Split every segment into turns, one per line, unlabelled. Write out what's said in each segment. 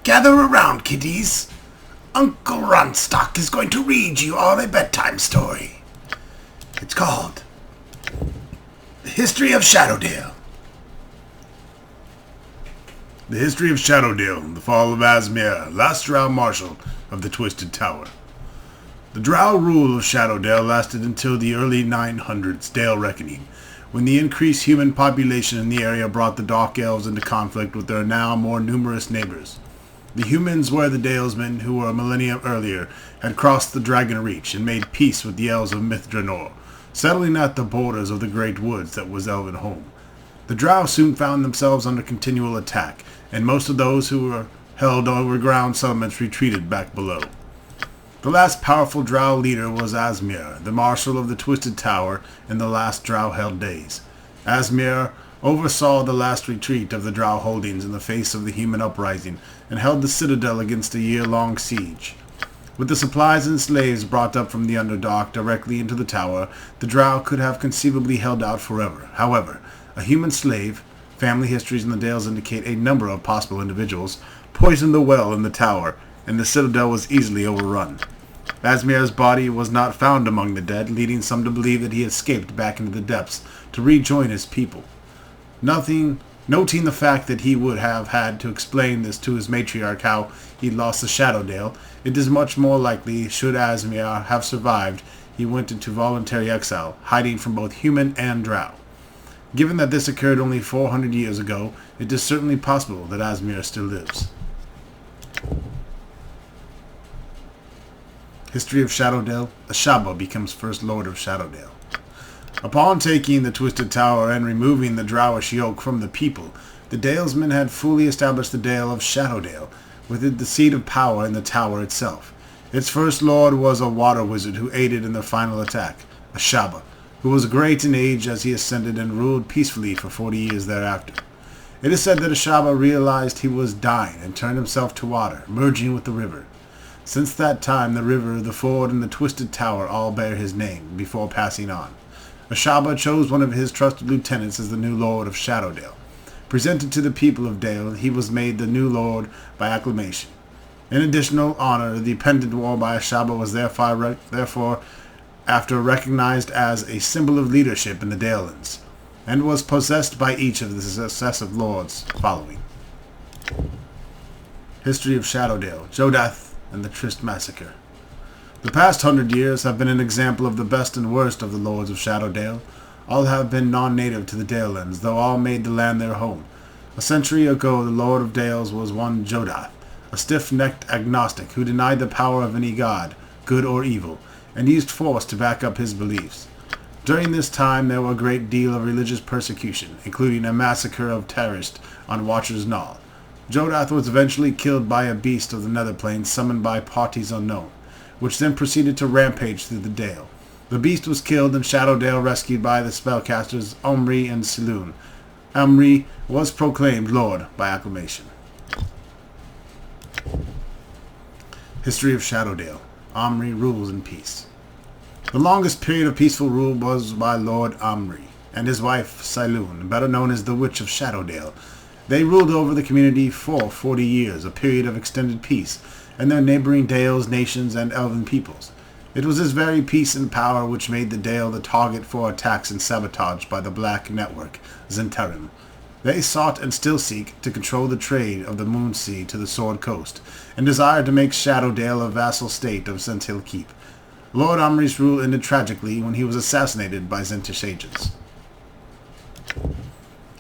Gather around, kiddies. Uncle Runstock is going to read you all a bedtime story. It's called The History of Shadowdale. The History of Shadowdale, the Fall of Asmir, last Drow Marshal of the Twisted Tower. The Drow rule of Shadowdale lasted until the early 900s Dale Reckoning, when the increased human population in the area brought the Dark Elves into conflict with their now more numerous neighbors. The humans were the Dalesmen who a millennium earlier had crossed the Dragon Reach and made peace with the Elves of Mithranor, settling at the borders of the great woods that was Elven home. The Drow soon found themselves under continual attack, and most of those who were held overground settlements retreated back below. The last powerful Drow leader was Asmir, the Marshal of the Twisted Tower in the last Drow-held days. Asmir oversaw the last retreat of the Drow holdings in the face of the human uprising and held the citadel against a year-long siege. With the supplies and slaves brought up from the Underdark directly into the tower, the Drow could have conceivably held out forever. However, a human slave, family histories in the Dales indicate a number of possible individuals, poisoned the well in the tower, and the citadel was easily overrun. Asmir's body was not found among the dead, leading some to believe that he escaped back into the depths to rejoin his people. Noting the fact that he would have had to explain this to his matriarch how he lost the Shadowdale, it is much more likely, should Asmir have survived, he went into voluntary exile, hiding from both human and Drow. Given that this occurred only 400 years ago, it is certainly possible that Asmir still lives. History of Shadowdale. Ashaba becomes first Lord of Shadowdale. Upon taking the Twisted Tower and removing the Drowish yoke from the people, the Dalesmen had fully established the Dale of Shadowdale, with it the seat of power in the tower itself. Its first lord was a water wizard who aided in the final attack, Ashaba, who was great in age as he ascended and ruled peacefully for 40 years thereafter. It is said that Ashaba realized he was dying and turned himself to water, merging with the river. Since that time, the river, the ford, and the Twisted Tower all bear his name, before passing on. Ashaba chose one of his trusted lieutenants as the new Lord of Shadowdale. Presented to the people of Dale, he was made the new Lord by acclamation. In additional honor, the pendant worn by Ashaba was therefore after recognized as a symbol of leadership in the Dalelands, and was possessed by each of the successive lords following. History of Shadowdale, Jodo and the Tryst Massacre. The past 100 years have been an example of the best and worst of the Lords of Shadowdale. All have been non-native to the Dalelands, though all made the land their home. A century ago, the Lord of Dales was one Jodo, a stiff-necked agnostic who denied the power of any god, good or evil, and used force to back up his beliefs. During this time, there was a great deal of religious persecution, including a massacre of terrorists on Watcher's Knoll. Jodo was eventually killed by a beast of the Netherplanes summoned by parties unknown, which then proceeded to rampage through the Dale. The beast was killed and Shadowdale rescued by the spellcasters Omri and Silun. Omri was proclaimed Lord by acclamation. History of Shadowdale. Omri rules in peace. The longest period of peaceful rule was by Lord Omri and his wife Silun, better known as the Witch of Shadowdale. They ruled over the community for 40 years, a period of extended peace, and their neighboring Dales, nations, and Elven peoples. It was this very peace and power which made the Dale the target for attacks and sabotage by the Black Network, Zhentarim. They sought and still seek to control the trade of the Moonsea to the Sword Coast, and desired to make Shadowdale a vassal state of Zhentil Keep. Lord Omri's rule ended tragically when he was assassinated by Zhentish agents.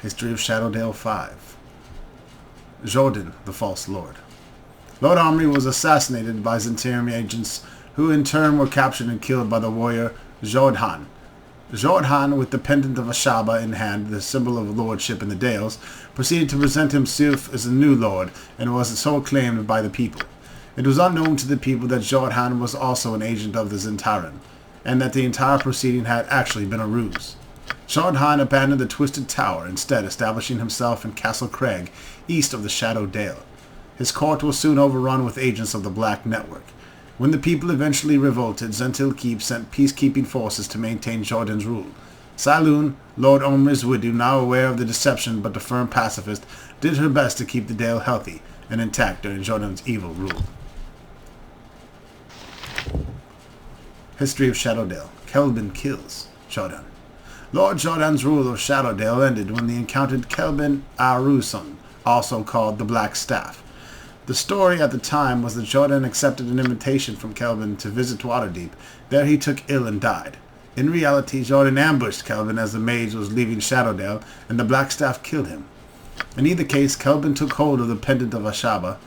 History of Shadowdale 5. Jordan, the False Lord. Lord Omri was assassinated by Zhentirim agents, who in turn were captured and killed by the warrior Jordhan. Jordhan, with the pendant of Ashaba in hand, the symbol of lordship in the Dales, proceeded to present himself as the new lord, and was so acclaimed by the people. It was unknown to the people that Jordhan was also an agent of the Zhentarim, and that the entire proceeding had actually been a ruse. Jordhan abandoned the Twisted Tower, instead establishing himself in Castle Craig, east of the Shadowdale. His court was soon overrun with agents of the Black Network. When the people eventually revolted, Zhentil Keep sent peacekeeping forces to maintain Jordan's rule. Silun, Lord Omri's widow, now aware of the deception but a firm pacifist, did her best to keep the Dale healthy, and intact during Jodo's evil rule. History of Shadowdale. Khelben kills Jodo. Lord Jodo's rule of Shadowdale ended when they encountered Khelben Arusun, also called the Blackstaff. The story at the time was that Jodo accepted an invitation from Khelben to visit Waterdeep. There he took ill and died. In reality, Jodo ambushed Khelben as the mage was leaving Shadowdale, and the Blackstaff killed him. In either case, Khelben took hold of the pendant of Ashaba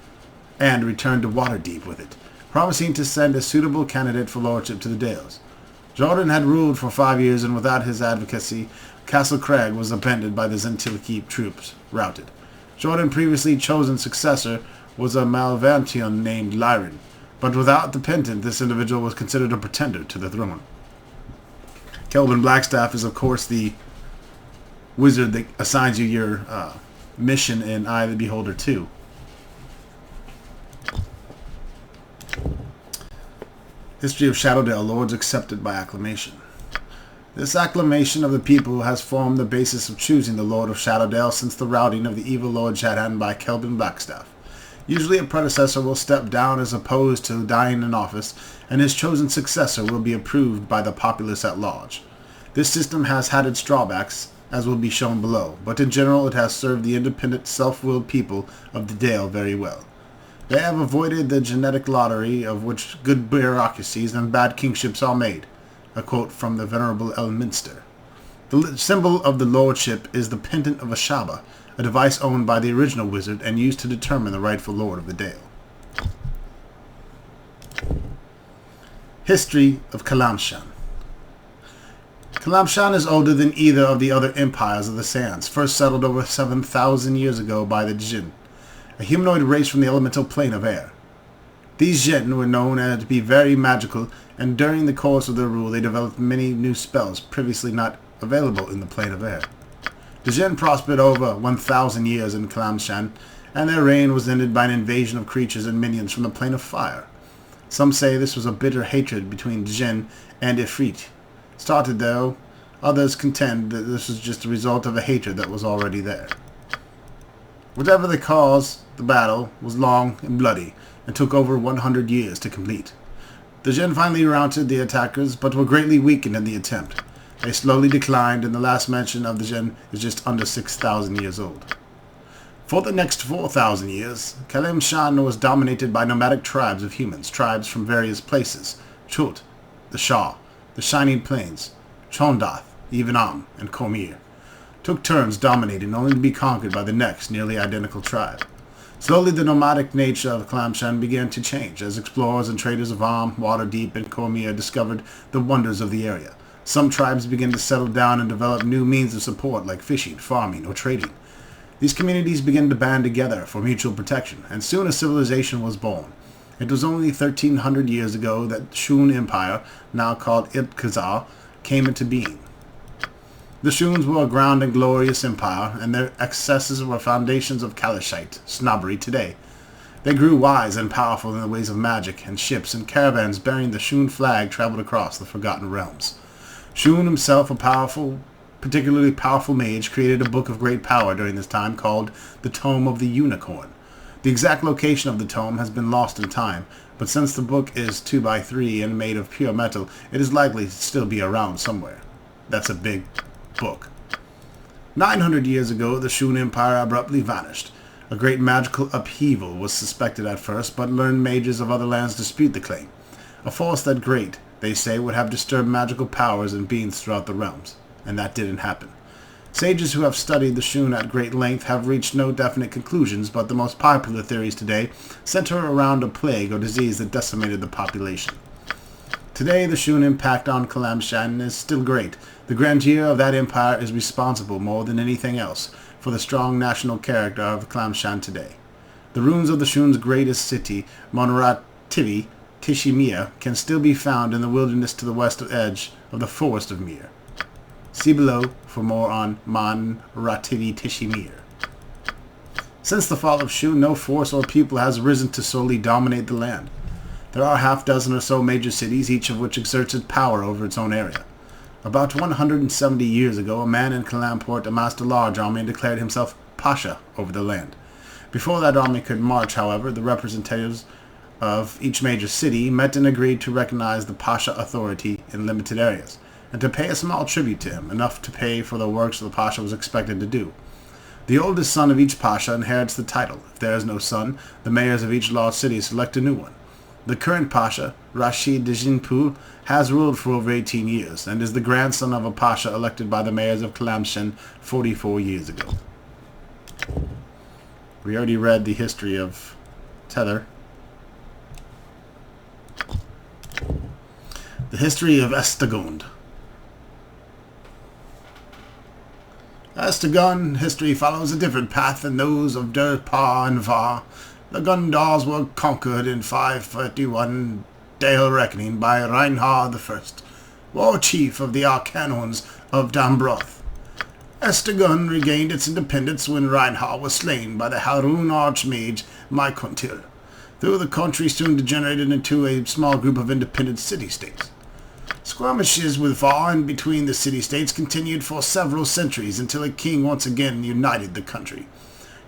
and returned to Waterdeep with it, promising to send a suitable candidate for lordship to the Dales. Jodo had ruled for 5 years, and without his advocacy, Castle Craig was abandoned by the Zentiliki troops, routed. Jodo's previously chosen successor was a Malvantian named Lyrin, but without the pendant, this individual was considered a pretender to the throne. Khelben Blackstaff is, of course, the wizard that assigns you your mission in Eye of the Beholder 2. History of Shadowdale. Lords accepted by acclamation. This acclamation of the people has formed the basis of choosing the Lord of Shadowdale since the routing of the evil Lord Shadan by Khelben Blackstaff. Usually a predecessor will step down as opposed to dying in office, and his chosen successor will be approved by the populace at large. This system has had its drawbacks, as will be shown below, but in general it has served the independent, self-willed people of the Dale very well. They have avoided the genetic lottery of which good bureaucracies and bad kingships are made. A quote from the Venerable Elminster. The symbol of the Lordship is the pendant of Ashaba, a device owned by the original wizard and used to determine the rightful lord of the Dale. History of Calimshan. Calimshan is older than either of the other empires of the Sands, first settled over 7,000 years ago by the Jinn, a humanoid race from the elemental plane of air. These Jinn were known to be very magical, and during the course of their rule they developed many new spells previously not available in the plane of air. The Jinn prospered over 1,000 years in Calimshan, and their reign was ended by an invasion of creatures and minions from the plane of fire. Some say this was a bitter hatred between Jinn and Ifrit. Started though, others contend that this was just a result of a hatred that was already there. Whatever the cause, the battle was long and bloody, and took over 100 years to complete. The Jinn finally routed the attackers, but were greatly weakened in the attempt. They slowly declined, and the last mention of the Jinn is just under 6,000 years old. For the next 4,000 years, Calimshan was dominated by nomadic tribes of humans, tribes from various places: Chult, the Shah, the Shining Plains, Chondath, Yvanam, and Cormyr. Took turns dominating, only to be conquered by the next nearly identical tribe. Slowly the nomadic nature of Calimshan began to change, as explorers and traders of Waterdeep, and Cormyr discovered the wonders of the area. Some tribes began to settle down and develop new means of support like fishing, farming, or trading. These communities began to band together for mutual protection, and soon a civilization was born. It was only 1,300 years ago that the Shun Empire, now called Ibkhazar, came into being. The Shuns were a grand and glorious empire, and their excesses were foundations of Kalashite snobbery today. They grew wise and powerful in the ways of magic, and ships and caravans bearing the Shun flag traveled across the Forgotten Realms. Shun himself, a particularly powerful mage, created a book of great power during this time called the Tome of the Unicorn. The exact location of the tome has been lost in time, but since the book is 2x3 and made of pure metal, it is likely to still be around somewhere. That's a big book. 900 years ago, the Shun Empire abruptly vanished. A great magical upheaval was suspected at first, but learned mages of other lands dispute the claim. A force that great, they say, would have disturbed magical powers and beings throughout the realms, and that didn't happen. Sages who have studied the Shun at great length have reached no definite conclusions, but the most popular theories today center around a plague or disease that decimated the population. Today, the Shun impact on Calimshan is still great. The grandeur of that empire is responsible more than anything else for the strong national character of Calimshan today. The ruins of the Shun's greatest city, Monrativi, Tishimir, can still be found in the wilderness to the west edge of the Forest of Mir. See below for more on Monrativi Tishimir. Since the fall of Shun, no force or people has risen to solely dominate the land. There are half dozen or so major cities, each of which exerts its power over its own area. About 170 years ago, a man in Kalamport amassed a large army and declared himself Pasha over the land.
Before that army could march, however, the representatives of each major city met and agreed to recognize the Pasha authority in limited areas, and to pay a small tribute to him, enough to pay for the works the Pasha was expected to do. The oldest son of each Pasha inherits the title. If there is no son, the mayors of each large city select a new one. The current Pasha, Rashid Dejinpur, has ruled for over 18 years, and is the grandson of a Pasha elected by the mayors of Calimshan 44 years ago. We already read the history of Tether. The history of Estagund. Estagund history follows a different path than those of Durpa and Va. The Gundars were conquered in 531 Dale Reckoning by Reinhard I, war chief of the Arcanons of Dambroth. Estagund regained its independence when Reinhard was slain by the Harun archmage Mykontil. Though the country soon degenerated into a small group of independent city-states. Skirmishes with Va and between the city-states continued for several centuries until a king once again united the country.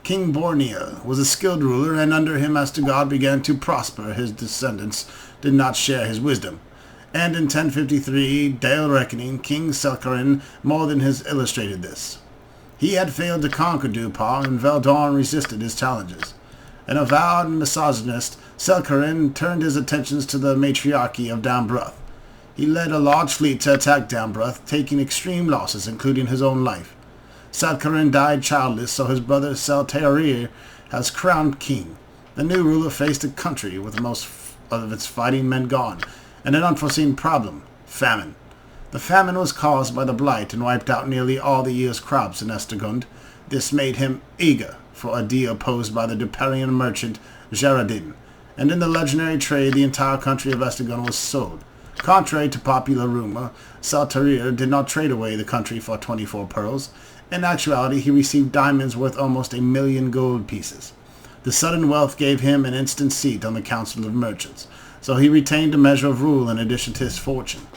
King Borneo was a skilled ruler, and under him Estagund began to prosper. His descendants did not share his wisdom. And in 1053, Dale Reckoning, King Selkarin more than has illustrated this. He had failed to conquer Durpa, and Veldorn resisted his challenges. An avowed misogynist, Selkarin turned his attentions to the matriarchy of Dambroth. He led a large fleet to attack Dambroth, taking extreme losses, including his own life. Selkarin died childless, so his brother Seltarir has crowned king. The new ruler faced a country with most of its fighting men gone, and an unforeseen problem, famine. The famine was caused by the blight and wiped out nearly all the year's crops in Estagund. This made him eager for a deal opposed by the Duparian merchant Geradin, and in the legendary trade the entire country of Estagund was sold. Contrary to popular rumor, Seltarir did not trade away the country for 24 pearls. In actuality, he received diamonds worth almost 1,000,000 gold pieces. The sudden wealth gave him an instant seat on the Council of Merchants, so he retained a measure of rule in addition to his fortune.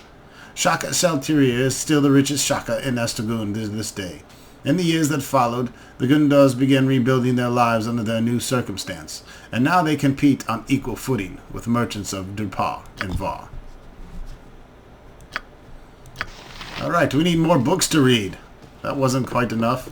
Shaka Seltarir is still the richest Shaka in Estagund to this day. In the years that followed, the Gundars began rebuilding their lives under their new circumstance, and now they compete on equal footing with merchants of Durpa and Va. Alright, we need more books to read. That wasn't quite enough.